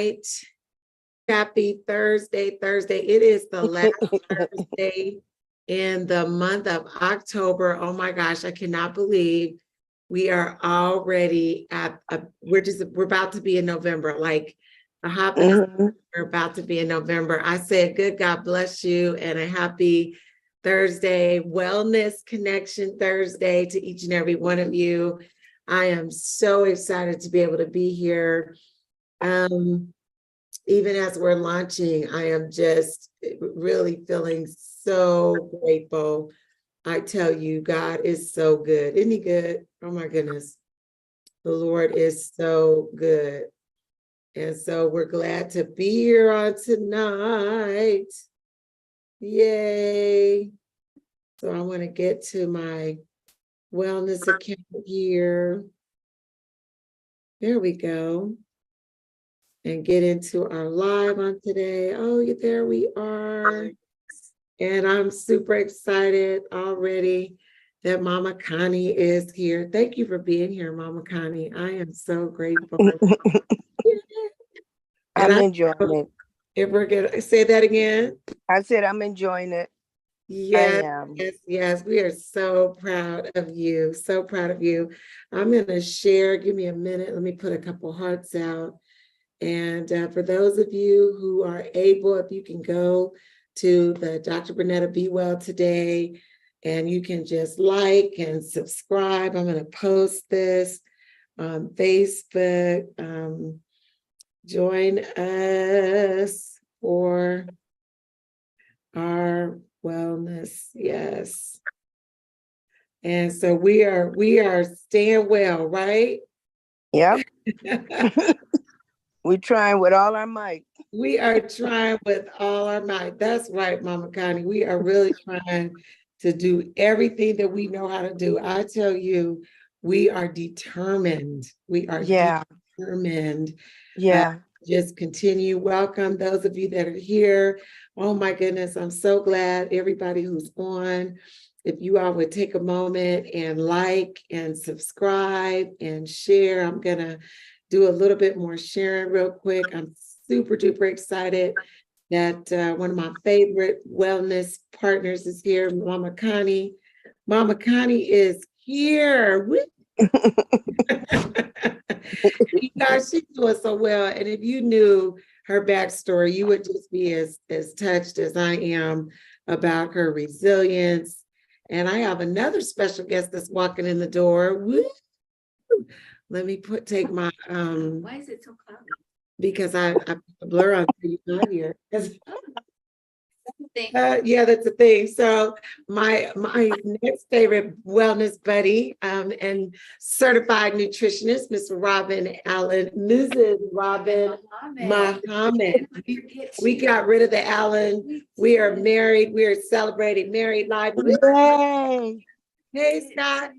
right. Happy Thursday. It is the last Thursday in the month of October. Oh my gosh, I cannot believe we are already we're about to be in November. Like a hop and we're about to be in November. I said, good God bless you and a happy Thursday, Wellness Connection Thursday to each and every one of you. I am so excited to be able to be here. Even as we're launching, I am just really feeling so grateful. I tell you, God is so good. Isn't he good? Oh my goodness. The Lord is so good. And so we're glad to be here on tonight. Yay. So I want to get to my wellness account here. There we go. And get into our live on today. Oh, there we are. And I'm super excited already that Mama Connie is here. Thank you for being here, Mama Connie. I am so grateful. I'm enjoying it. If we're gonna say that again. I said I'm enjoying it. Yes, yes. We are so proud of you. So proud of you. I'm gonna share. Give me a minute. Let me put a couple hearts out. And for those of you who are able, if you can go to the Dr. Brinetta Be Well today, and you can just like and subscribe. I'm going to post this on Facebook. Join us for our wellness. Yes. And so we are staying well, right? Yep. We're trying with all our might. We are trying with all our might. That's right, Mama Connie. We are really trying to do everything that we know how to do. I tell you, we are determined. We are determined. Yeah. Just continue. Welcome those of you that are here. Oh my goodness, I'm so glad everybody who's on. If you all would take a moment and like and subscribe and share, I'm going to do a little bit more sharing real quick. I'm super duper excited that one of my favorite wellness partners is here, Mama Connie. Mama Connie is here. You guys, she's doing so well. And if you knew her backstory, you would just be as touched as I am about her resilience. And I have another special guest that's walking in the door. Woo! Let me take my Why is it so cloudy? Because I put the blur on 35 here. Thing. Yeah, that's a thing. So my next favorite wellness buddy and certified nutritionist, Mrs. Robin Muhammad. We got rid of the Allen. We are married. We are celebrating married life. Yay. Hey, Scott.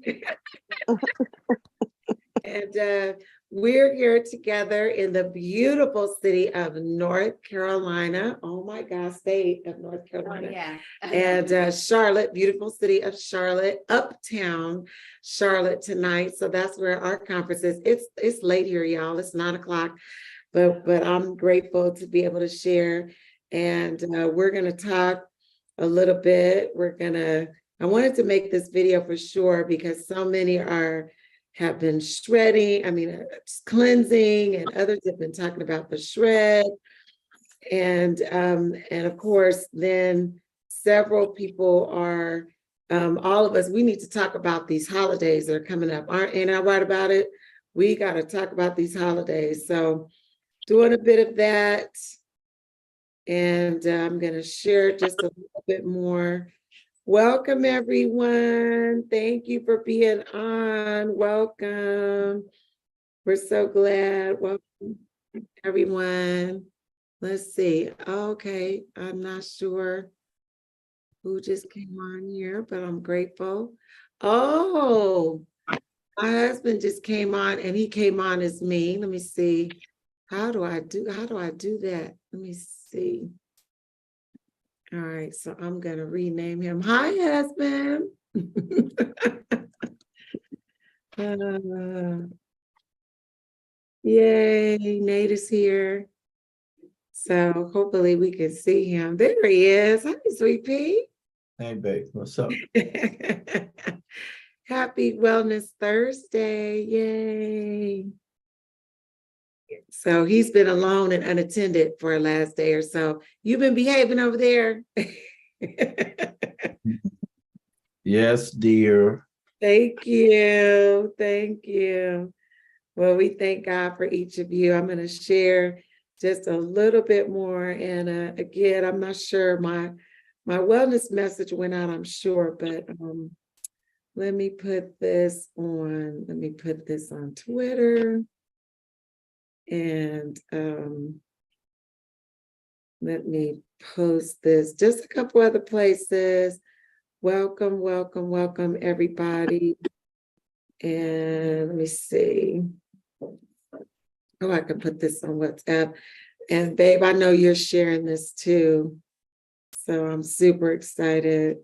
And we're here together in the beautiful city of North Carolina. Oh my God, state of North Carolina. Oh, yeah. And Charlotte, beautiful city of Charlotte, uptown Charlotte tonight. So that's where our conference is. It's late here, y'all. It's 9:00, but I'm grateful to be able to share. And we're gonna talk a little bit. I wanted to make this video for sure because so many have been shredding, cleansing, and others have been talking about the shred. And of course, then several people are, all of us, we need to talk about these holidays that are coming up. Ain't I right about it? We got to talk about these holidays. So doing a bit of that. And I'm going to share just a little bit more. Welcome, everyone. Thank you for being on. Welcome. We're so glad. Welcome, everyone. Let's see. Okay, I'm not sure who just came on here, but I'm grateful. Oh, my husband just came on and he came on as me. Let me see. How do I do that? Let me see. All right, so I'm going to rename him. Hi, husband. Yay, Nate is here. So hopefully we can see him. There he is. Hi, Sweet Pea. Hey, babe, what's up? Happy Wellness Thursday. Yay. So he's been alone and unattended for the last day or so. You've been behaving over there. Yes, dear. Thank you. Thank you. Well, we thank God for each of you. I'm going to share just a little bit more. And again, I'm not sure my wellness message went out, I'm sure, but let me put this on. Let me put this on Twitter. And let me post this. Just a couple other places. Welcome, welcome, welcome, everybody. And let me see. Oh, I can put this on WhatsApp. And babe, I know you're sharing this too. So I'm super excited.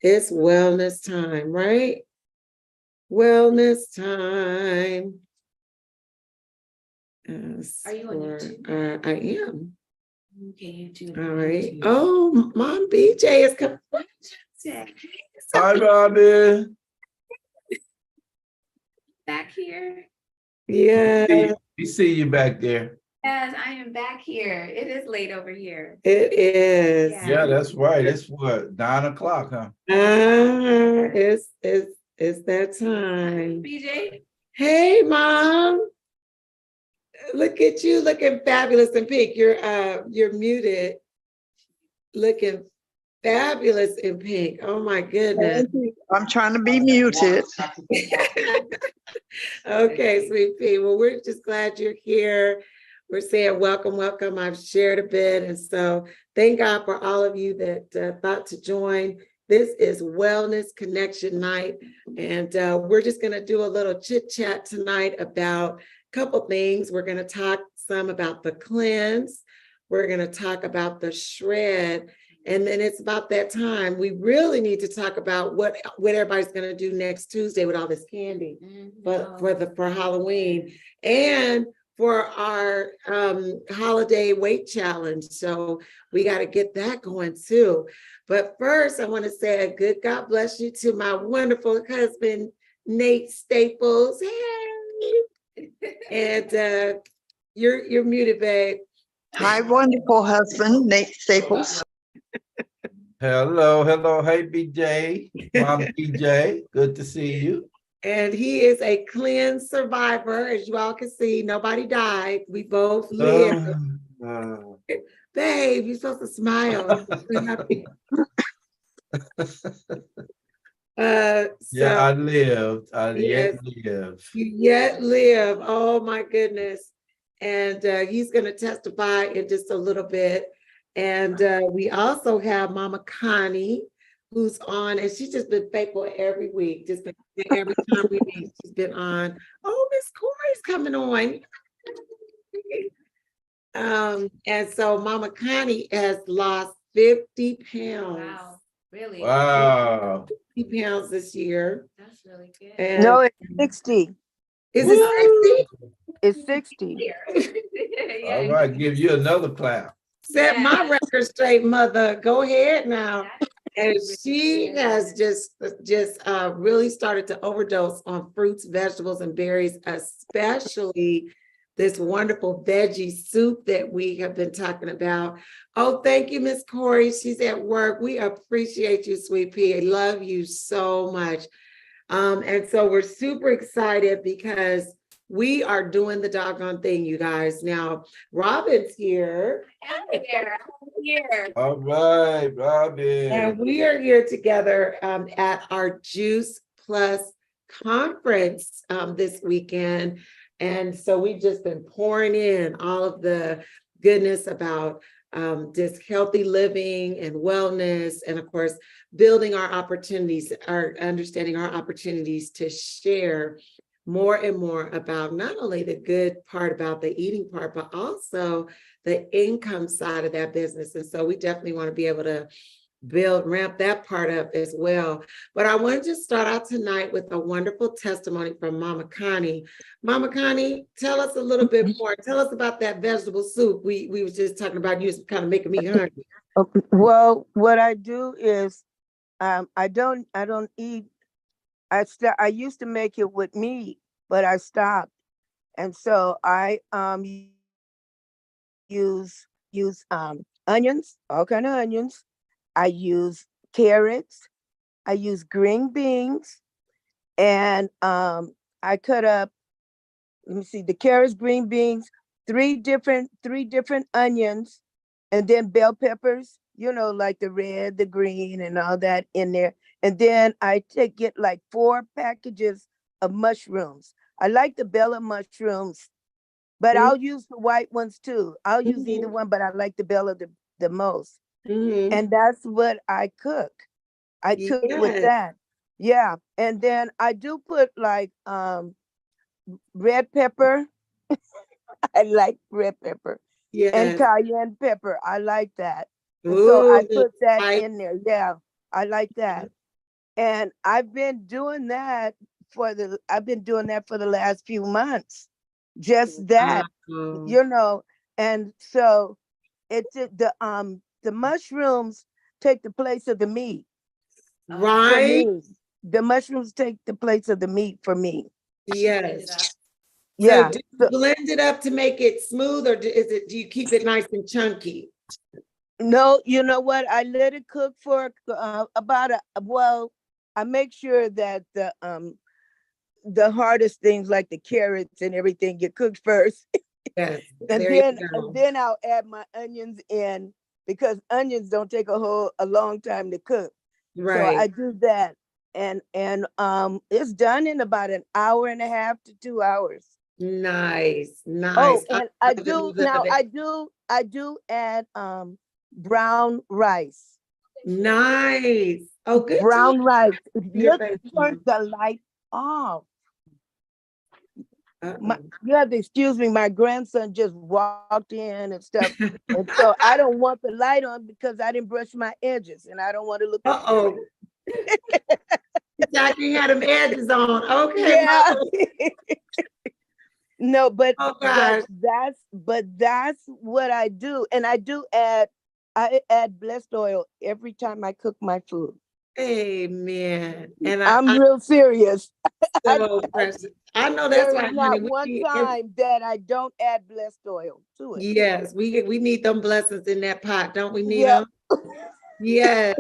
It's wellness time, right? Wellness time. Are you on YouTube? I am. Okay, YouTube. All right. Oh, Mom BJ is coming. Hi, Robin. Back here. Yeah, We see you back there. Yes, I am back here. It is late over here. it is. Yeah, that's right. It's what, 9 o'clock, huh? It's that time. BJ, Hey, Mom. Look at you looking fabulous in pink. You're muted. Looking fabulous in pink. Oh my goodness. I'm trying to be muted. Okay, Sweet Pea. Well, we're just glad you're here. We're saying welcome, welcome. I've shared a bit. And so thank God for all of you that thought to join. This is Wellness Connection Night. And we're just going to do a little chit chat tonight about a couple things. We're going to talk some about the cleanse. We're going to talk about the shred. And then it's about that time. We really need to talk about what everybody's going to do next Tuesday with all this candy, but for Halloween and for our holiday weight challenge. So we got to get that going too. But first, I want to say a good God bless you to my wonderful husband, Nate Staples. Hey, and you're muted, babe. Hi, wonderful husband, Nate Staples. Hello, hello. Hey, BJ. Mom BJ. Good to see you. And he is a cleanse survivor. As you all can see, nobody died. We both lived. Babe, you're supposed to smile. Yeah, I So lived. I yes, yet live. you yet live. Oh my goodness. And he's going to testify in just a little bit. And we also have Mama Connie, who's on, and she's just been faithful every week. Just been every time we meet, she's been on. Oh, Miss Corey's coming on. And so Mama Connie has lost 50 pounds. wow, really? Wow. 50 pounds this year. That's really good. And No, it's 60. is it It's 60. Yeah. All right, give you another clap. 60? Set my Yes. record straight, mother. Go ahead now. And That's she really has good. just really started to overdose on fruits, vegetables, and berries, especially this wonderful veggie soup that we have been talking about. Oh, thank you, Miss Corey. She's at work. We appreciate you, Sweet Pea. I love you so much. And so we're super excited because we are doing the doggone thing, you guys. Now, Robin's here. I'm here. All right, Robin. And we are here together at our Juice Plus conference this weekend. And so we've just been pouring in all of the goodness about just healthy living and wellness. And of course, building our opportunities, understanding our opportunities to share more and more about not only the good part about the eating part, but also the income side of that business. And so we definitely want to be able to ramp that part up as well. But I wanted to start out tonight with a wonderful testimony from Mama Connie. Mama Connie, tell us a little bit more. Tell us about that vegetable soup. We was just talking about, you was kind of making me hungry. Okay, well, what I do is, I don't eat. I used to make it with meat, but I stopped, and so I use onions, all kind of onions. I use carrots. I use green beans, and I cut up. Let me see, the carrots, green beans, three different onions, and then bell peppers, like the red, the green, and all that in there. And then I get like 4 packages of mushrooms. I like the bella mushrooms, but I'll use the white ones too. I'll use either one, but I like the bella the most. Mhm. And that's what I cook. I cook with Yes. that. Yeah. And then I do put like red pepper. I like red pepper and Yes. cayenne pepper. I like that. And so I Ooh, put that I- in there. Yeah, I like that. And I've been doing that for the last few months. Just that, wow. and so the mushrooms take the place of the meat for Right? me. The mushrooms take the place of the meat for me. Yes. So Yeah. do you blend it up to make it smooth, or do you keep it nice and chunky? No, you know what? I let it cook for I make sure that the hardest things like the carrots and everything get cooked first. Yes. And There you and go. then I'll add my onions in, because onions don't take a long time to cook. So I Right. do that. And it's done in about an hour and a half to 2 hours. Nice. Oh, Nice. and Love it. Love it. I do add brown rice. Nice. Oh, good to Brown rice. your Look, face. turn the light off. Uh-oh. You have to excuse me, my grandson just walked in and stuff. And so I don't want the light on because I didn't brush my edges and I don't want to look Uh-oh. Jackie had them edges on. Okay, yeah. Mama. No, Oh gosh. that's what I do. And I add blessed oil every time I cook my food. Amen. And I'm I real serious. so precious. I know that's There is right, honey. not one time that I don't add blessed oil to it. Yes, we need them blessings in that pot, don't we need Yep. them? Yes.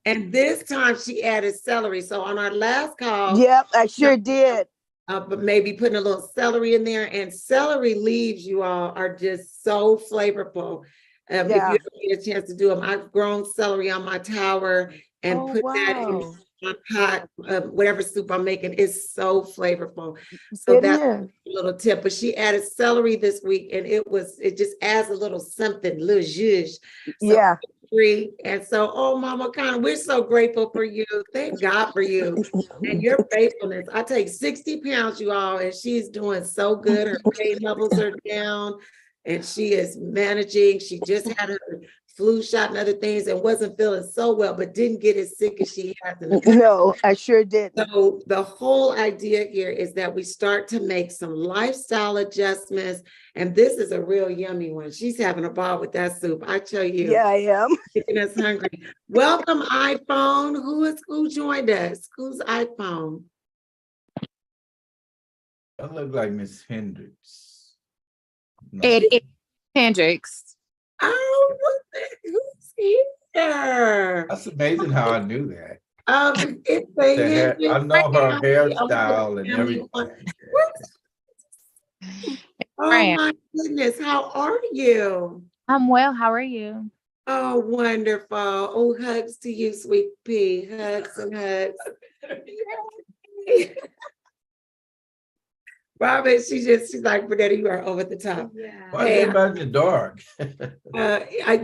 And this time she added celery. So on our last call, Yep, I sure did. but maybe putting a little celery in there, and celery leaves, you all, are just so flavorful. If you Yeah. ever get a chance to do them, I've grown celery on my tower and Oh, put that in wow. my pot, whatever soup I'm making. It's so flavorful. So It that's is. a little tip. But she added celery this week, and it just adds a little something, little zhuzh. So Yeah. free. And so, oh, Mama Connor, we're so grateful for you. Thank God for you and your faithfulness. I take 60 pounds, you all, and she's doing so good. Her pain levels are down, and she is managing. She just had her flu shot and other things and wasn't feeling so well, but didn't get as sick as she has in the past. No, I sure didn't. So the whole idea here is that we start to make some lifestyle adjustments. And this is a real yummy one. She's having a ball with that soup. I tell you. Yeah, I am. Making us hungry. Welcome, iPhone. Who joined us? Who's iPhone? I look like Miss Hendricks. No. It Hendrix. Oh, who's here? That's amazing how I knew that. It's the The hair, I know her hairstyle and everything. everything. Oh Fran. my goodness, how are you? I'm well. How are you? Oh, wonderful. Oh, hugs to you, sweet pea. Hugs and hugs. Robin, she's like, Brinetta, you are over the top. Yeah. Why is Hey, everybody dark?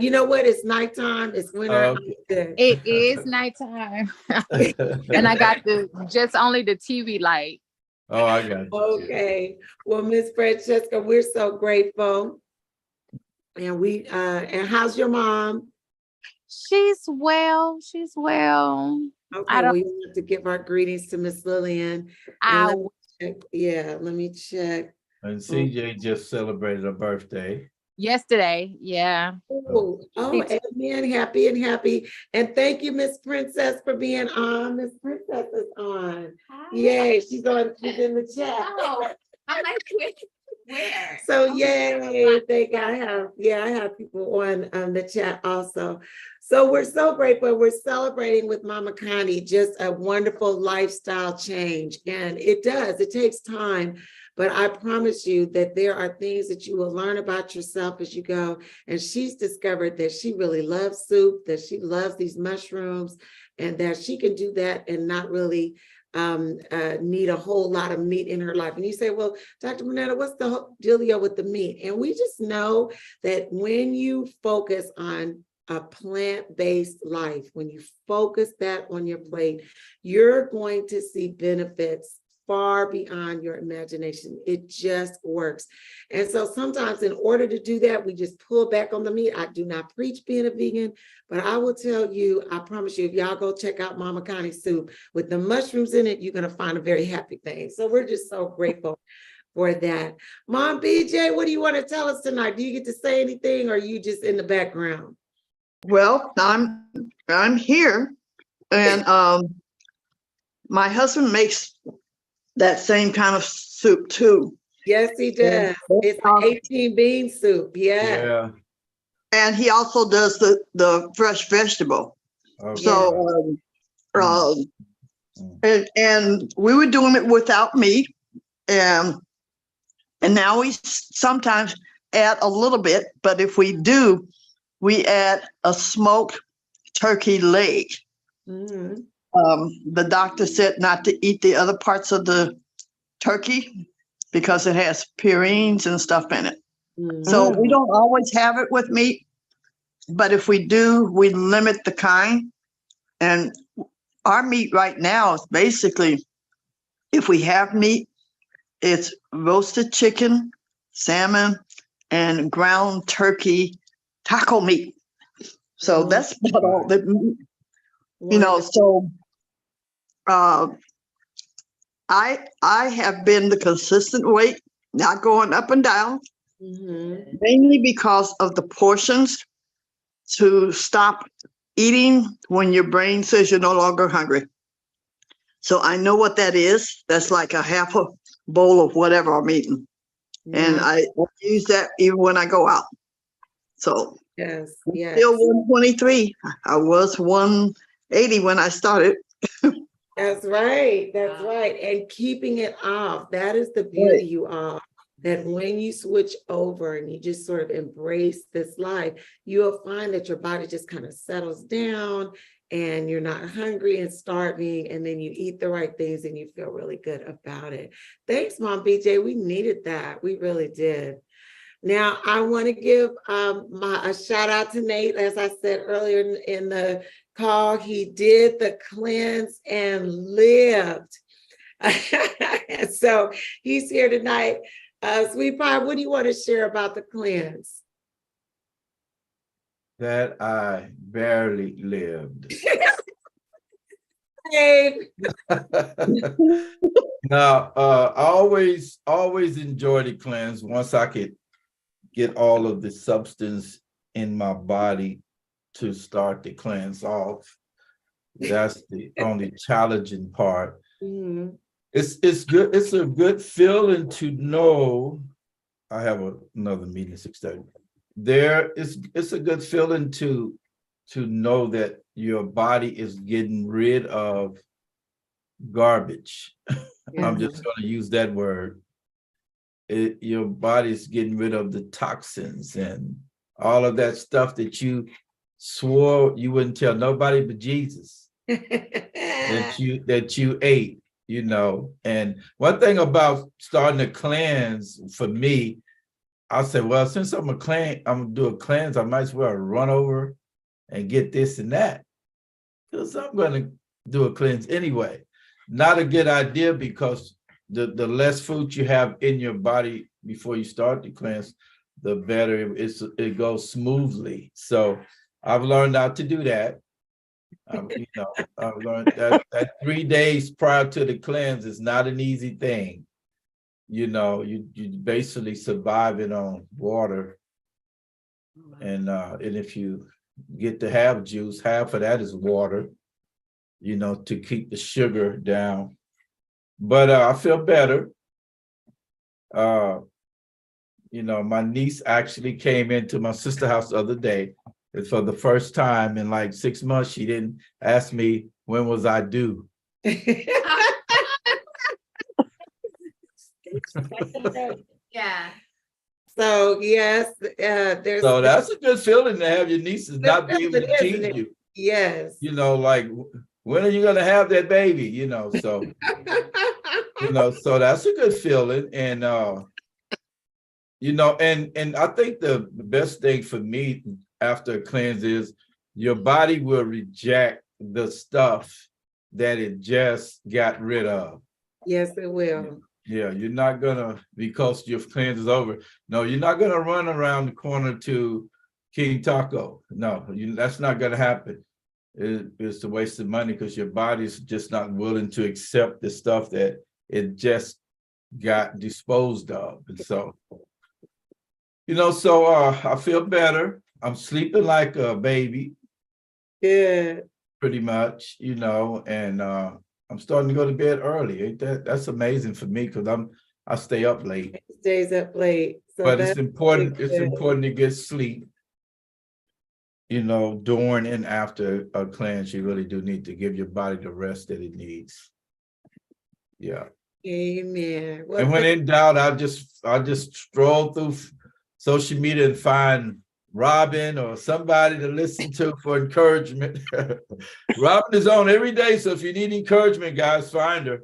you know what? It's nighttime. It's winter. Okay. It is nighttime. And I got just only the TV light. Oh, I got you. Okay. Well, Miss Francesca, we're so grateful. And and how's your mom? She's well. She's well. Okay, don't- well, you have to give our greetings to Miss Lillian. And I let me check. Yeah, let me check. And CJ just celebrated a birthday. yesterday. Yeah. Oh, amen. Happy and happy. And thank you, Miss Princess, for being on. Miss Princess is on. Hi. Yay, she's in the chat. Oh, I'm like, where? So Oh, yay, I have people on the chat also. So we're so grateful. We're celebrating with Mama Connie just a wonderful lifestyle change. And it takes time, but I promise you that there are things that you will learn about yourself as you go. And she's discovered that she really loves soup, that she loves these mushrooms, and that she can do that and not really need a whole lot of meat in her life. And you say, well, Dr. Brinetta, what's the dealio with the meat? And we just know that when you focus on a plant-based life, when you focus that on your plate, you're going to see benefits far beyond your imagination. It just works. And so sometimes in order to do that, we just pull back on the meat. I do not preach being a vegan, but I will tell you, I promise you, if y'all go check out Mama Connie's soup with the mushrooms in it, you're going to find a very happy thing. So we're just so grateful for that. Mom BJ, what do you want to tell us tonight? Do you get to say anything, or are you just in the background? Well, I'm here, and my husband makes that same kind of soup too. Yes, he does. It's 18 bean soup. Yeah. And he also does the fresh vegetable. Okay. So and we were doing it without meat, and now we sometimes add a little bit, but if we do, we add a smoked turkey leg. Mm-hmm. The doctor said not to eat the other parts of the turkey because it has purines and stuff in it. Mm-hmm. So we don't always have it with meat, but if we do, we limit the kind. And our meat right now is basically, if we have meat, it's roasted chicken, salmon, and ground turkey taco meat. So that's about all that, you know, so I have been the consistent weight, not going up and down, mainly because of the portions, to stop eating when your brain says you're no longer hungry. So I know what that is. That's like a half a bowl of whatever I'm eating. And I use that even when I go out. So yes. Still 123. I was 180 when I started. That's right. That's right. And keeping it off. That is the beauty, you all. That when you switch over and you just sort of embrace this life, you'll find that your body just kind of settles down and you're not hungry and starving. And then you eat the right things and you feel really good about it. Thanks, Mom BJ. We needed that. We really did. Now, I want to give a shout out to Nate. As I said earlier in the call, he did the cleanse and lived. And so he's here tonight. Sweet Pie, what do you want to share about the cleanse? That I barely lived. Hey. Now, I always enjoy the cleanse once I could get all of the substance in my body to start the cleanse off. That's the only challenging part. Mm-hmm. It's good. It's a good feeling to know. I have another meeting at 6:30. It's a good feeling to know that your body is getting rid of garbage. I'm just going to use that word. Your body's getting rid of the toxins and all of that stuff that you swore you wouldn't tell nobody but Jesus that you ate, you know. And one thing about starting to cleanse for me, I said, well, since I'm gonna do a cleanse, I might as well run over and get this and that, because I'm gonna do a cleanse anyway. Not a good idea, because the less food you have in your body before you start the cleanse, the better it goes smoothly. So I've learned not to do that. I've learned that 3 days prior to the cleanse is not an easy thing. You basically surviving on water. And if you get to have juice, half of that is water, to keep the sugar down. But I feel better. My niece actually came into my sister's house the other day. And for the first time in like 6 months, she didn't ask me when was I due. Yeah. So yes, there's. So that's a good feeling to have your nieces not be able to Isn't tease it? you. Yes. Like, when are you gonna have that baby? So so that's a good feeling. And and I think the best thing for me after a cleanse is your body will reject the stuff that it just got rid of. Yes, it will. Yeah, you're not gonna, because your cleanse is over. No, you're not gonna run around the corner to King Taco. No, that's not gonna happen. It's a waste of money because your body's just not willing to accept the stuff that it just got disposed of. And so, I feel better. I'm sleeping like a baby. Good. Pretty much, and I'm starting to go to bed early. Ain't that's amazing for me because I stay up late. Stays up late. So But it's that's important, really it's good. important to get sleep. During and after a cleanse, you really do need to give your body the rest that it needs. Yeah. Amen. Well, And when in doubt, I just stroll through social media and find Robin or somebody to listen to for encouragement. Robin is on every day, so if you need encouragement, guys, find her.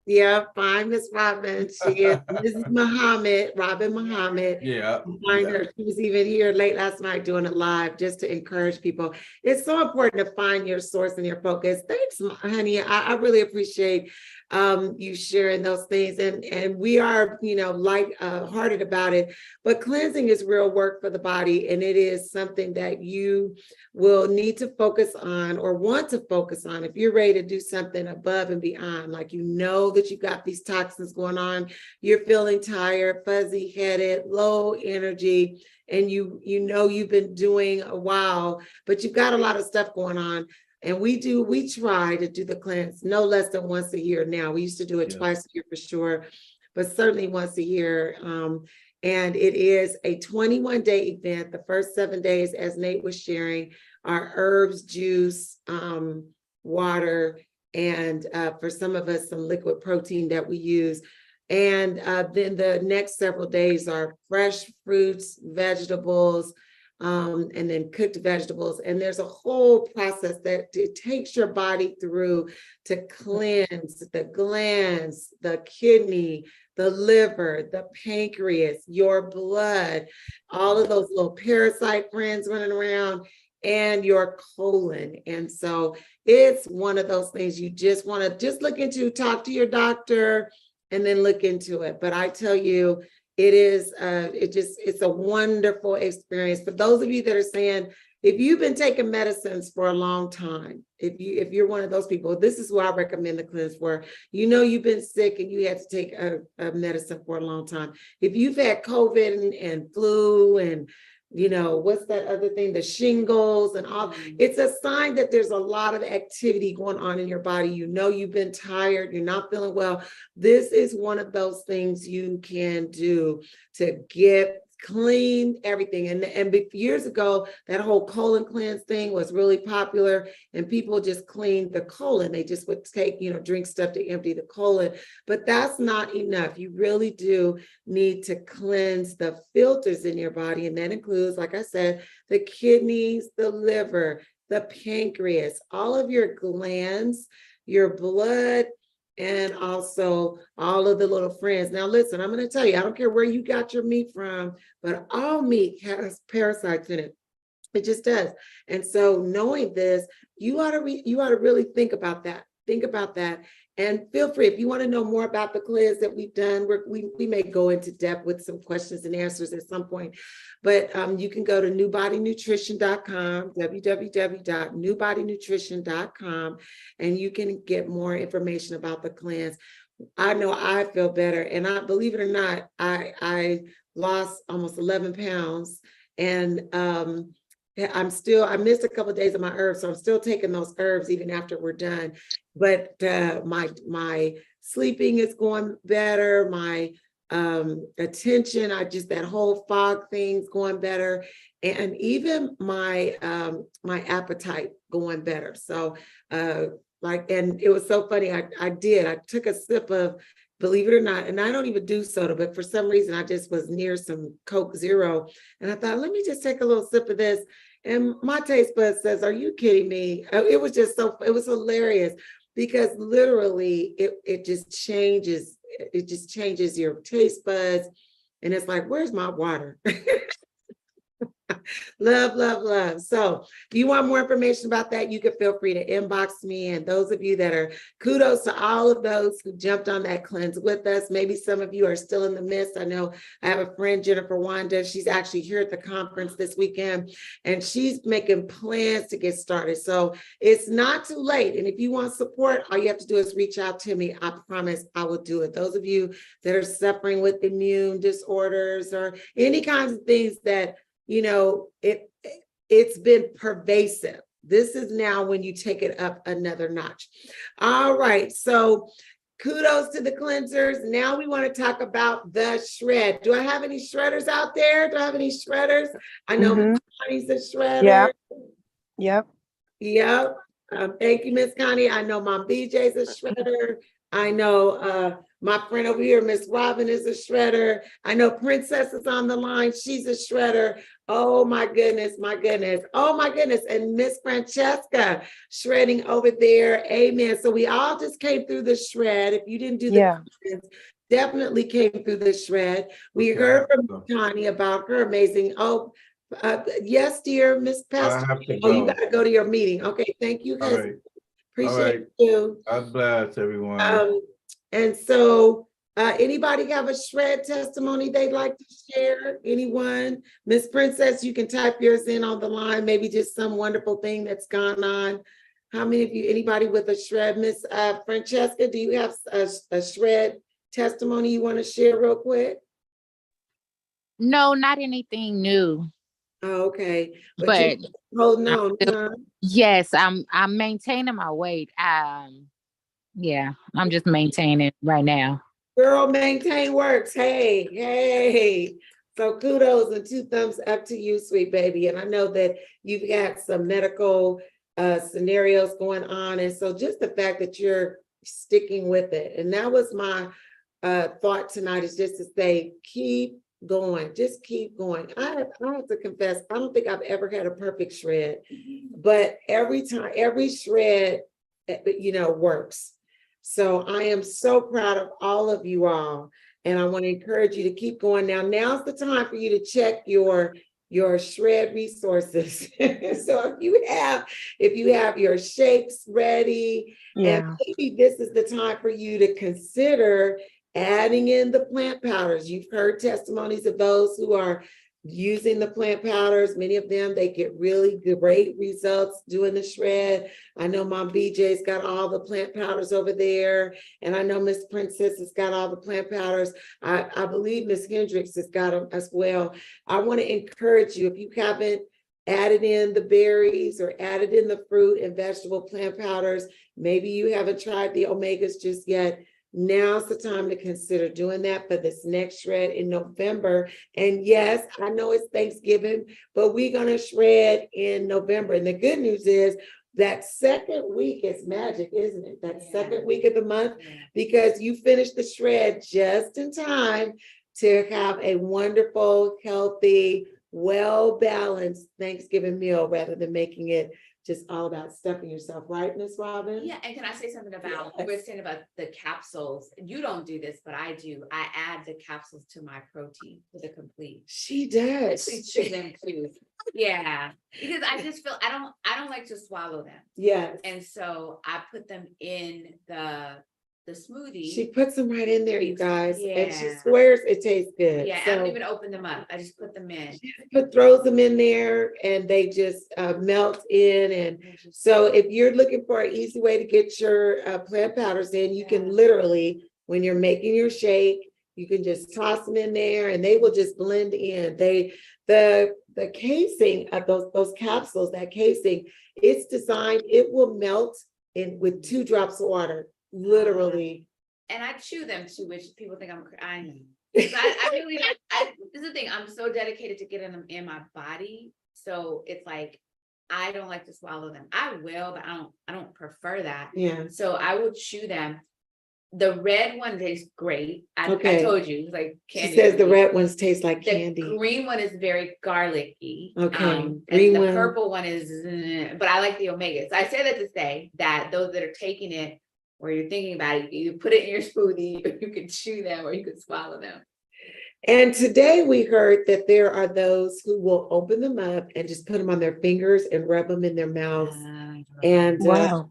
yeah, find Miss Robin. She is Mrs. Muhammad, Robin Muhammad. Yeah. Find her. She was even here late last night doing it live just to encourage people. It's so important to find your source and your focus. Thanks, honey. I really appreciate you sharing those things. And we are, light hearted about it. But cleansing is real work for the body. And it is something that you will need to focus on or want to focus on if you're ready to do something above and beyond. Like, that you got these toxins going on, you're feeling tired, fuzzy headed, low energy, and you've been doing a while, but you've got a lot of stuff going on. And we try to do the cleanse no less than once a year now. We used to do it twice a year for sure, but certainly once a year. And it is a 21-day event. The first 7 days, as Nate was sharing, are herbs, juice, water, and for some of us, some liquid protein that we use. And then the next several days are fresh fruits, vegetables, and then cooked vegetables. And there's a whole process that it takes your body through to cleanse the glands, the kidney, the liver, the pancreas, your blood, all of those little parasite friends running around, and your colon. And so it's one of those things you just want to just look into, talk to your doctor, and then look into it. But I tell you, it's a wonderful experience. For those of you that are saying, if you've been taking medicines for a long time, if you're one of those people, this is what I recommend the cleanse for. You've been sick and you had to take a medicine for a long time. If you've had COVID and flu and what's that other thing, the shingles and all, it's a sign that there's a lot of activity going on in your body. You've been tired, you're not feeling well. This is one of those things you can do to get clean everything. And years ago, that whole colon cleanse thing was really popular, and people just cleaned the colon. They just would take, drink stuff to empty the colon, but that's not enough. You really do need to cleanse the filters in your body. And that includes, like I said, the kidneys, the liver, the pancreas, all of your glands, your blood, and also all of the little friends. Now, listen, I'm going to tell you, I don't care where you got your meat from, but all meat has parasites in it. It just does. And so knowing this, you ought to really think about that. think about that. And feel free, if you want to know more about the cleanse that we've done, we may go into depth with some questions and answers at some point. But you can go to newbodynutrition.com, www.newbodynutrition.com, and you can get more information about the cleanse. I know I feel better. And I believe it or not, I lost almost 11 pounds. And I missed a couple of days of my herbs, so I'm still taking those herbs even after we're done. But my sleeping is going better. My attention, that whole fog thing's going better, and even my my appetite going better. So and it was so funny. I took a sip of, believe it or not, and I don't even do soda, but for some reason I just was near some Coke Zero, and I thought, let me just take a little sip of this. And my taste bud says, "Are you kidding me?" It was just it was hilarious, because literally it just changes. It just changes your taste buds, and it's like, where's my water? Love, love, love. So if you want more information about that, you can feel free to inbox me. And those of you that are, kudos to all of those who jumped on that cleanse with us. Maybe some of you are still in the midst. I know I have a friend, Jennifer Wanda. She's actually here at the conference this weekend, and she's making plans to get started. So it's not too late. And if you want support, all you have to do is reach out to me. I promise I will do it. Those of you that are suffering with immune disorders or any kinds of things that, it's been pervasive. This is now when you take it up another notch. All right. So kudos to the cleansers. Now we want to talk about the shred. Do I have any shredders out there? Do I have any shredders? I know Miss Connie's a shredder. Yep. Yep. Thank you, Miss Connie. I know Mom BJ's a shredder. I know my friend over here, Miss Robin, is a shredder. I know Princess is on the line. She's a shredder. Oh my goodness, my goodness. Oh my goodness. And Miss Francesca shredding over there. Amen. So we all just came through the shred. If you didn't do the comments, definitely came through the shred. We heard from Connie about her amazing. Yes, dear Miss Pastor. You got to go to your meeting. Okay, thank you guys. All right. Appreciate you. God bless everyone. And so anybody have a shred testimony they'd like to share? Anyone? Miss Princess, you can type yours in on the line, maybe just some wonderful thing that's gone on. How many of you, anybody with a shred? Miss Francesca, do you have a shred testimony you want to share real quick? No, not anything new. Oh, okay. But holding on. Yes, I'm maintaining my weight. Yeah, I'm just maintaining right now. Girl, maintain works. Hey. So kudos and 2 thumbs up to you, sweet baby. And I know that you've got some medical scenarios going on. And so just the fact that you're sticking with it. And that was my thought tonight, is just to say, keep going, just keep going. I have to confess, I don't think I've ever had a perfect shred, but every shred, works. So I am so proud of all of you all, and I want to encourage you to keep going. Now's the time for you to check your shred resources. So if you have your shakes ready, and maybe this is the time for you to consider adding in the plant powders. You've heard testimonies of those who are using the plant powders. Many of them, they get really great results doing the shred. I know Mom BJ's got all the plant powders over there. And I know Miss Princess has got all the plant powders. I believe Miss Hendricks has got them as well. I want to encourage you, if you haven't added in the berries or added in the fruit and vegetable plant powders, maybe you haven't tried the omegas just yet, now's the time to consider doing that for this next shred in November. And yes, I know it's Thanksgiving, but we're going to shred in November. And the good news is that second week is magic, isn't it? That second week of the month, because you finish the shred just in time to have a wonderful, healthy, well-balanced Thanksgiving meal, rather than making it just all about stuffing yourself, right, Miss Robin? Yeah, and can I say something about what we're saying about the capsules? You don't do this, but I do. I add the capsules to my protein, to the complete. She does. To them too. Yeah, because I just feel, I don't like to swallow them. Yes. And so I put them in the smoothie. She puts them right in there, you guys, and she Yeah. swears it tastes good. Yeah, I So don't even open them up. I just put them in. throws them in there and they just melt in. And so if you're looking for an easy way to get your plant powders in, you can Yeah. literally, when you're making your shake, you can just toss them in there and they will just blend in. The casing of those capsules, that casing, it's designed, it will melt in with 2 drops of water, literally. And I chew them too, which people think I really, this is the thing, I'm so dedicated to getting them in my body. So it's like, I don't like to swallow them. I will, but I don't prefer that. Yeah. So I will chew them. The red one tastes great. I Okay. told you, it's like She candy. says for the me. red ones taste like The candy. green one is very garlicky. Okay, And green the one. purple one is, but I like the omegas. I say that to say that those that are taking it, or you're thinking about it, you put it in your smoothie, or you can chew them, or you can swallow them. And today we heard that there are those who will open them up and just put them on their fingers and rub them in their mouths. And Wow.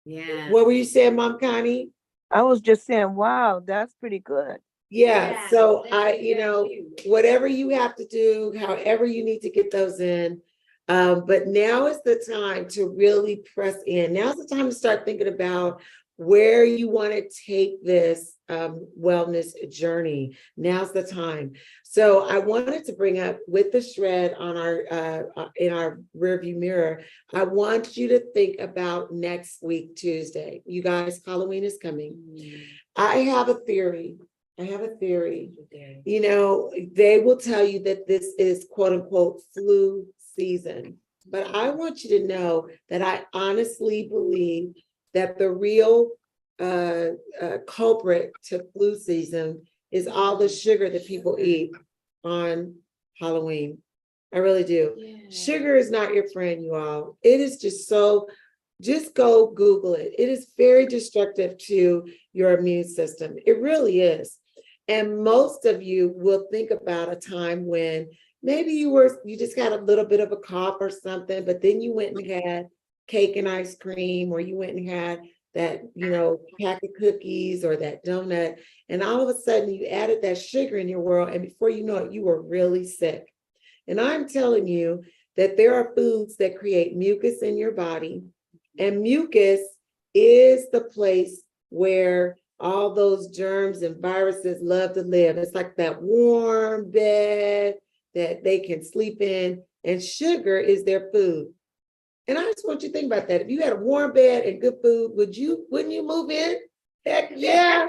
Yeah. what were you saying, Mom Connie? I was just saying, wow, that's pretty good. Yeah, Yeah, so this I, is you very know, cute. whatever you have to do, however you need to get those in. But now is the time to really press in. Now's the time to start thinking about where you want to take this wellness journey. Now's the time. So I wanted to bring up with the shred on our in our rearview mirror. I want you to think about next week, Tuesday. You guys, Halloween is coming. I have a theory. You know, they will tell you that this is quote unquote flu season. But I want you to know that I honestly believe that the real culprit to flu season is all the sugar that people eat on Halloween. I really do. Yeah. Sugar is not your friend, you all. It is just so, just go Google it. It is very destructive to your immune system. It really is. And most of you will think about a time when maybe you just got a little bit of a cough or something, but then you went and had cake and ice cream, or you went and had that, you know, pack of cookies or that donut. And all of a sudden you added that sugar in your world. And before you know it, you were really sick. And I'm telling you that there are foods that create mucus in your body. And mucus is the place where all those germs and viruses love to live. It's like that warm bed that they can sleep in, and sugar is their food. And I just want you to think about that. If you had a warm bed and good food, wouldn't you move in? Heck yeah.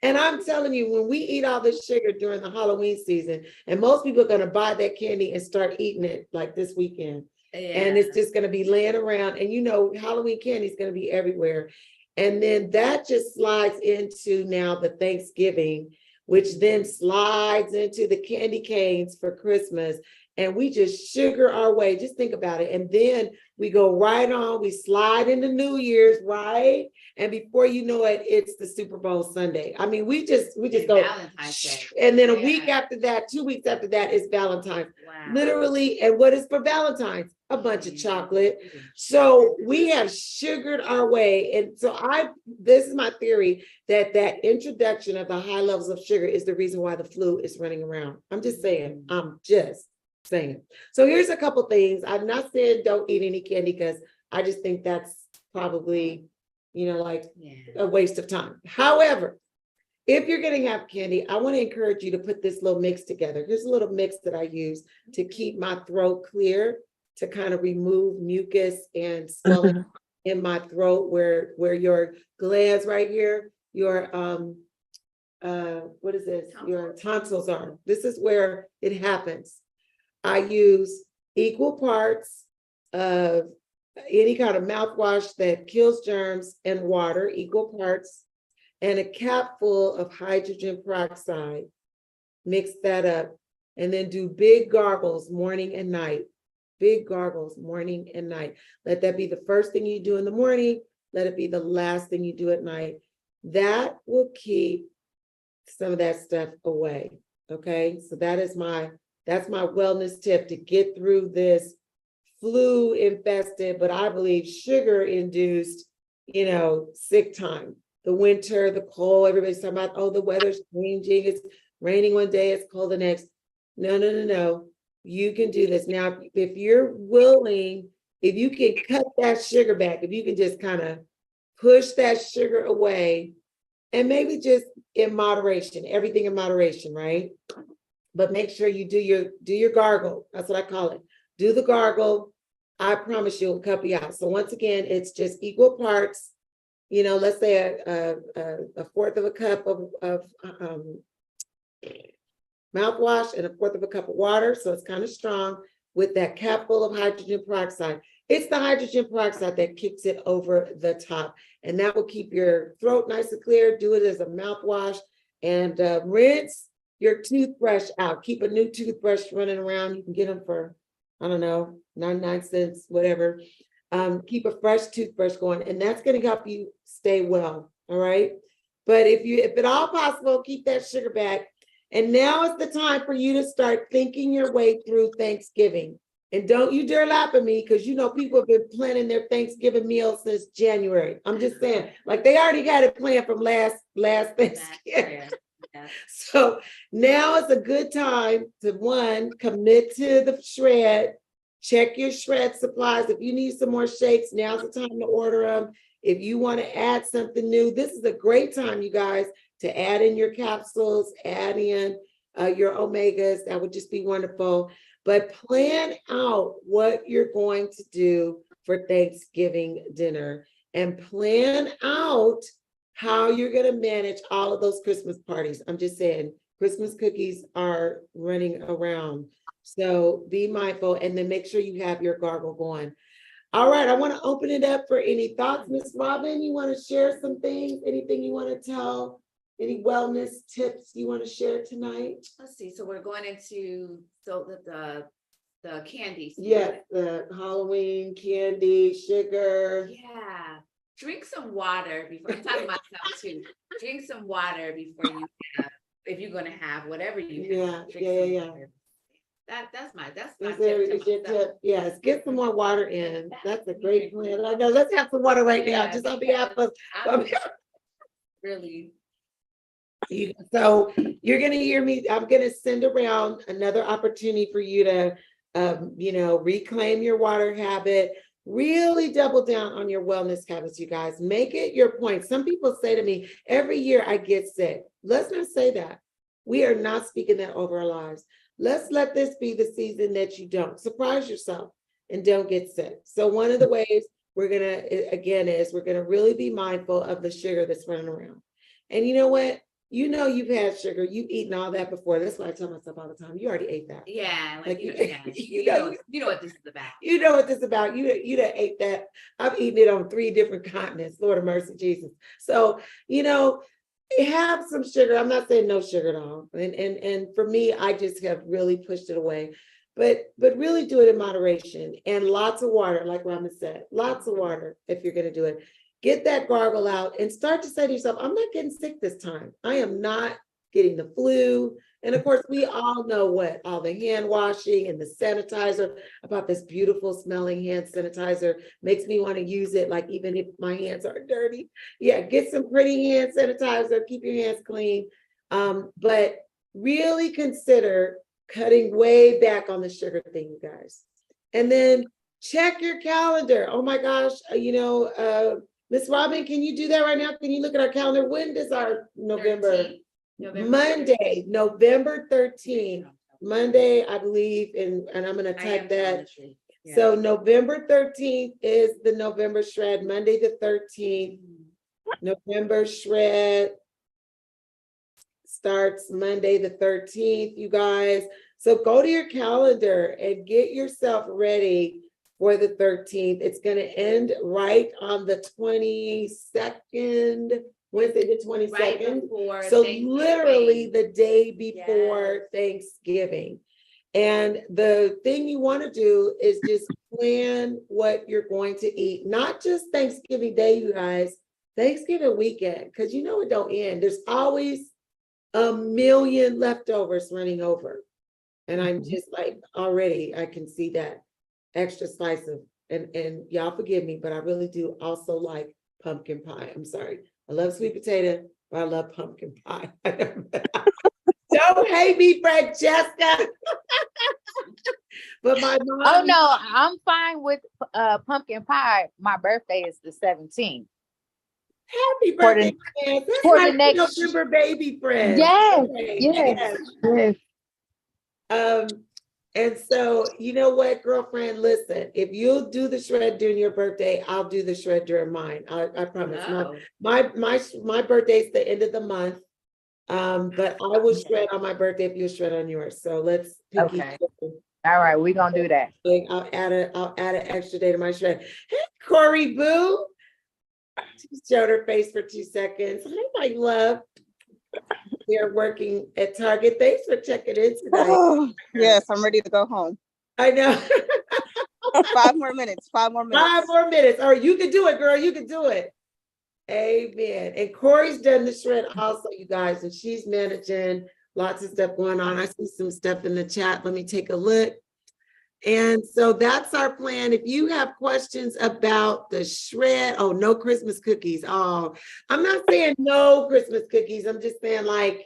And I'm telling you, when we eat all this sugar during the Halloween season, and most people are going to buy that candy and start eating it like this weekend. And it's just going to be laying around. And you know, Halloween candy is going to be everywhere. And then that just slides into now the Thanksgiving, which then slides into the candy canes for Christmas. And we just sugar our way. Just think about it. And then we go right on, we slide into New Year's, right? And before you know it, it's the Super Bowl Sunday. I mean, we just go. Valentine's Day. And then a week after that, 2 weeks after that is Valentine's. Wow. Literally. And what is for Valentine's? A bunch of chocolate. So we have sugared our way. And so this is my theory, that introduction of the high levels of sugar is the reason why the flu is running around. I'm just saying. So here's a couple things. I'm not saying don't eat any candy, because I just think that's probably, you know, like a waste of time. However, if you're going to have candy, I want to encourage you to put this little mix together. Here's a little mix that I use to keep my throat clear, to kind of remove mucus and swelling in my throat where your glands right here, your what is this? Your tonsils are. This is where it happens. I use equal parts of any kind of mouthwash that kills germs and water, equal parts, and a cap full of hydrogen peroxide. Mix that up, and then do big gargles morning and night. Big gargles morning and night. Let that be the first thing you do in the morning. Let it be the last thing you do at night. That will keep some of that stuff away. Okay, so that is my That's my wellness tip to get through this flu infested, but I believe sugar induced, sick time. The winter, the cold, everybody's talking about, oh, the weather's changing. It's raining one day, it's cold the next. No, no, no, no. You can do this. Now, if you're willing, if you can cut that sugar back, if you can just kind of push that sugar away, and maybe just in moderation, everything in moderation, right? But make sure you do your gargle. That's what I call it. Do the gargle. I promise you it'll cut you out. So once again, it's just equal parts. Let's say a fourth of a cup of mouthwash and a fourth of a cup of water. So it's kind of strong with that cap full of hydrogen peroxide. It's the hydrogen peroxide that kicks it over the top, and that will keep your throat nice and clear. Do it as a mouthwash, and rinse your toothbrush out. Keep a new toothbrush running around. You can get them for, I don't know, 99 cents, whatever. Keep a fresh toothbrush going, and that's going to help you stay well. All right. But if at all possible, keep that sugar back. And now is the time for you to start thinking your way through Thanksgiving. And don't you dare laugh at me, because people have been planning their Thanksgiving meal since January. I'm just saying, like they already got it planned from last Thanksgiving. Yeah. So now is a good time to, one, commit to the shred. Check your shred supplies. If you need some more shakes, now's the time to order them. If you want to add something new, this is a great time, you guys, to add in your capsules, add in your omegas. That would just be wonderful. But plan out what you're going to do for Thanksgiving dinner, and plan out how you're going to manage all of those Christmas parties. I'm just saying, Christmas cookies are running around. So be mindful, and then make sure you have your gargle going. All right, I want to open it up for any thoughts. Miss Robin, you want to share some things? Anything you want to tell? Any wellness tips you want to share tonight? Let's see. So we're going into the candy. Yes, the Halloween candy, sugar. Yeah. Drink some water before. I'm talking about myself too. Drink some water before you have, if you're going to have whatever you have. Yeah. Water. That's my tip. Yes, get some more water in. That's a great plan. I know. Let's have some water right now, just on behalf of. Really. So you're going to hear me. I'm going to send around another opportunity for you to, reclaim your water habit. Really double down on your wellness habits, you guys. Make it your point. Some people say to me, every year I get sick. Let's not say that. We are not speaking that over our lives. Let's let this be the season that you don't. Surprise yourself and don't get sick. So one of the ways we're going to really be mindful of the sugar that's running around. And you know what? You've had sugar. You've eaten all that before. That's why I tell myself all the time, you already ate that. Yeah. You know what this is about. You know what this is about. You done ate that. I've eaten it on 3 different continents. Lord of mercy, Jesus. So, have some sugar. I'm not saying no sugar at all. And for me, I just have really pushed it away. But really do it in moderation, and lots of water, like Rama said. Lots of water if you're going to do it. Get that gargle out and start to say to yourself, I'm not getting sick this time. I am not getting the flu. And of course, we all know all the hand washing and the sanitizer, about this beautiful smelling hand sanitizer makes me want to use it, like even if my hands are dirty. Yeah, get some pretty hand sanitizer, keep your hands clean. But really consider cutting way back on the sugar thing, you guys. And then check your calendar. Oh my gosh, Miss Robin, can you do that right now? Can you look at our calendar? When does our November 13th. Monday, November 13th. Monday, I believe, and I'm going to type that. Yeah. So November 13th is the November shred. Monday the 13th. November shred starts Monday the 13th, you guys. So go to your calendar and get yourself ready for the 13th. It's going to end right on the 22nd, Wednesday the 22nd. Right, so literally the day before Thanksgiving. And the thing you want to do is just plan what you're going to eat, not just Thanksgiving Day, you guys, Thanksgiving weekend, because it don't end. There's always a million leftovers running over. And I'm just like, already, I can see that extra slice of, and y'all forgive me, but I really do also like pumpkin pie. I'm sorry. I love sweet potato, but I love pumpkin pie. Don't hate me, Francesca. But my mom. Oh no, I'm fine with pumpkin pie. My birthday is the 17th. Happy For the- birthday, friends. That's for the like next- November baby friends. Yes, Okay, yes, yes. And so, you know what, girlfriend, listen, if you'll do the shred during your birthday, I'll do the shred during mine. I promise. Oh. My birthday's the end of the month. But I will shred on my birthday if you shred on yours. So let's pick each Okay. other. All right, we're gonna do that. I'll add an extra day to my shred. Hey, Corey Boo. She showed her face for 2 seconds. Hi, my love. We're working at Target. Thanks for checking in tonight. Oh, yes, I'm ready to go home. I know. 5 more minutes. 5 more minutes. 5 more minutes. All right, you can do it, girl. You can do it. Amen. And Corey's done the shred also, you guys, and she's managing lots of stuff going on. I see some stuff in the chat. Let me take a look. And so that's our plan. If you have questions about the shred, oh, no Christmas cookies. Oh, I'm not saying no Christmas cookies. I'm just saying, like,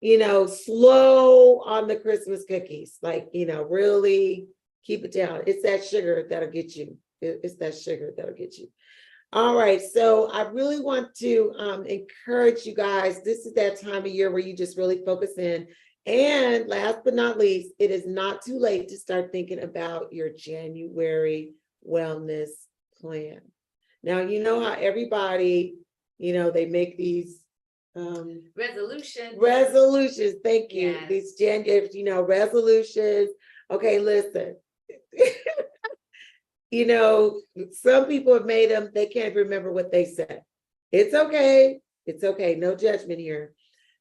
slow on the Christmas cookies. Like, really keep it down. It's that sugar that'll get you. It's that sugar that'll get you. All right, so I really want to encourage you guys. This is that time of year where you just really focus in. And last but not least, it is not too late to start thinking about your January wellness plan. Now, you know how everybody, they make these resolutions. Thank you. Yes. These January, resolutions. Okay, listen. Some people have made them, they can't remember what they said. It's okay. It's okay. No judgment here.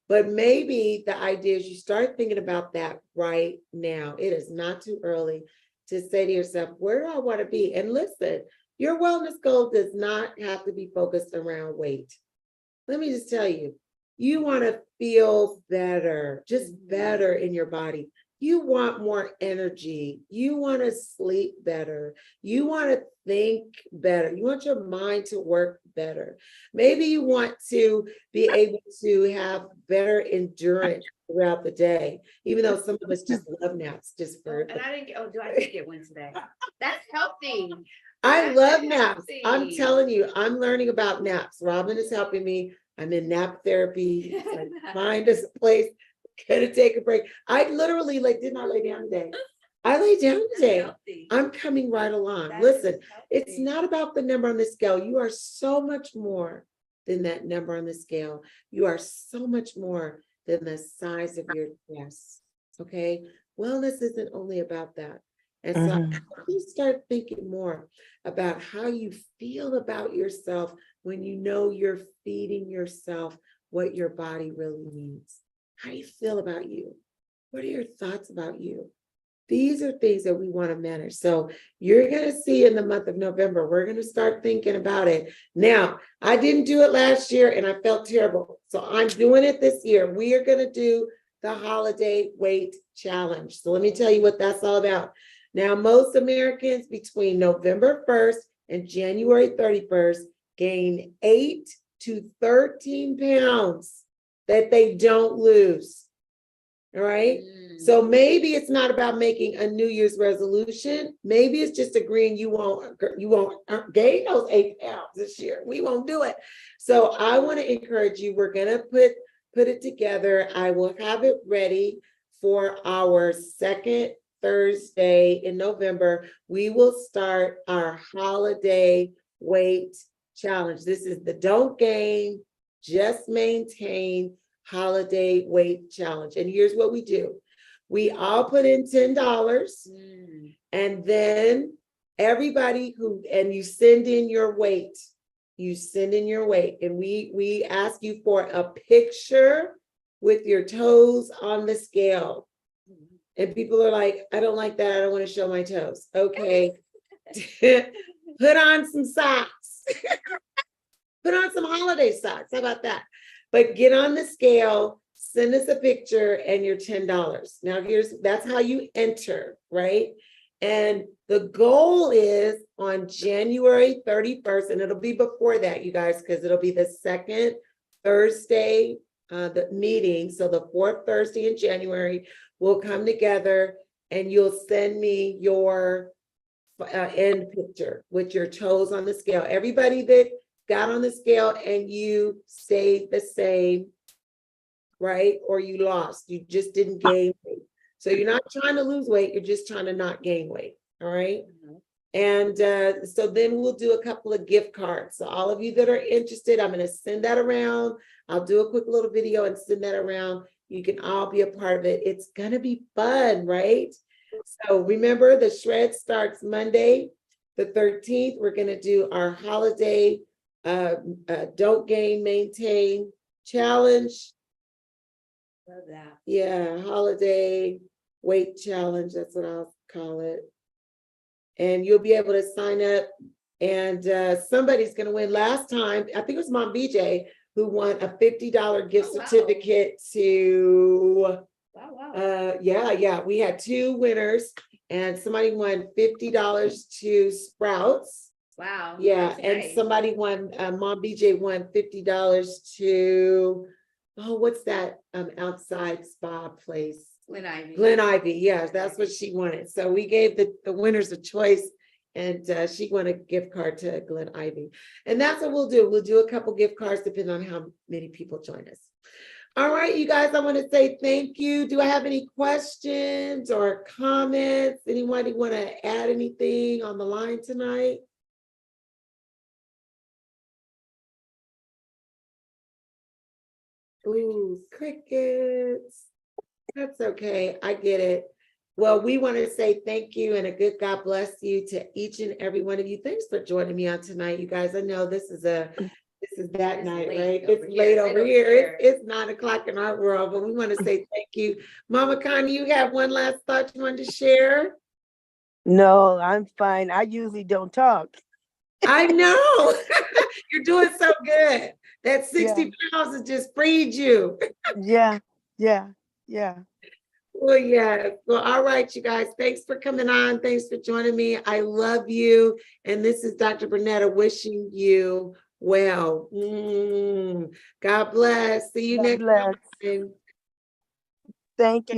But maybe the idea is you start thinking about that right now. It is not too early to say to yourself, where do I want to be? And listen, your wellness goal does not have to be focused around weight. Let me just tell you, you want to feel better, just better in your body. You want more energy. You want to sleep better. You want to think better. You want your mind to work better. Maybe you want to be able to have better endurance throughout the day, even though some of us just love naps just for. And I didn't get, do I did get one today? That's healthy. I That's love naps. healthy. I'm telling you, I'm learning about naps. Robin is helping me. I'm in nap therapy. Find us a place. Gonna take a break. I literally did not lay down today. I lay down today. Healthy. I'm coming right along. That Listen, is it's healthy. not about the number on the scale. You are so much more than that number on the scale. You are so much more than the size of your chest. Okay. Wellness isn't only about that. And so you start thinking more about how you feel about yourself when you know you're feeding yourself what your body really needs. How do you feel about you? What are your thoughts about you? These are things that we want to manage. So you're going to see in the month of November, we're going to start thinking about it. Now, I didn't do it last year and I felt terrible. So I'm doing it this year. We are going to do the holiday weight challenge. So let me tell you what that's all about. Now, most Americans between November 1st and January 31st gain 8 to 13 pounds that they don't lose. All right. So maybe it's not about making a New Year's resolution. Maybe it's just agreeing you won't gain those 8 pounds this year. We won't do it. So I want to encourage you. We're going to put it together. I will have it ready for our second Thursday in November. We will start our holiday weight challenge. This is the Don't Gain, Just Maintain holiday weight challenge. And here's what we do. We all put in $10 and then everybody and you send in your weight. You send in your weight and we ask you for a picture with your toes on the scale. And people are like, I don't like that. I don't want to show my toes. Okay. Put on some socks. Put on some holiday socks. How about that? But get on the scale, send us a picture and your $10. Now that's how you enter, right? And the goal is on January 31st, and it'll be before that, you guys, because it'll be the second Thursday, the meeting. So the fourth Thursday in January, we'll come together and you'll send me your end picture with your toes on the scale. Everybody that got on the scale and you stayed the same, right? Or you lost, you just didn't gain weight. So you're not trying to lose weight, you're just trying to not gain weight, all right? And so then we'll do a couple of gift cards. So all of you that are interested, I'm gonna send that around. I'll do a quick little video and send that around. You can all be a part of it. It's gonna be fun, right? So remember, the shred starts Monday, the 13th. We're gonna do our holiday don't gain, maintain challenge. Love that. Yeah, holiday weight challenge, that's what I'll call it. And you'll be able to sign up and somebody's gonna win. Last time, I think it was Mom BJ who won a $50 gift Oh, wow. certificate to, Wow. yeah, we had two winners and somebody won $50 to Sprouts. Wow. Yeah, that's and nice. somebody won, Mom BJ won $50 to, oh, what's that outside spa place? Glen Ivy. Glen Ivy, yes, that's what she wanted. So we gave the winners a choice and she won a gift card to Glen Ivy. And that's what we'll do. We'll do a couple gift cards depending on how many people join us. All right, you guys, I want to say thank you. Do I have any questions or comments? Anybody want to add anything on the line tonight? Ooh, crickets. That's okay. I get it. Well, we want to say thank you and a good God bless you to each and every one of you. Thanks for joining me on tonight, you guys. I know this is that It's night, late right? over It's here, late late over over here. here. It's 9 o'clock in our world, but we want to say thank you. Mama Connie, you have one last thought you wanted to share? No, I'm fine. I usually don't talk. I know. You're doing so good. That 60 Yeah. pounds has just freed you. Yeah, yeah, yeah. Well, yeah. Well, all right, you guys. Thanks for coming on. Thanks for joining me. I love you. And this is Dr. Brinetta wishing you well. God bless. See you God next bless. time. Thank you.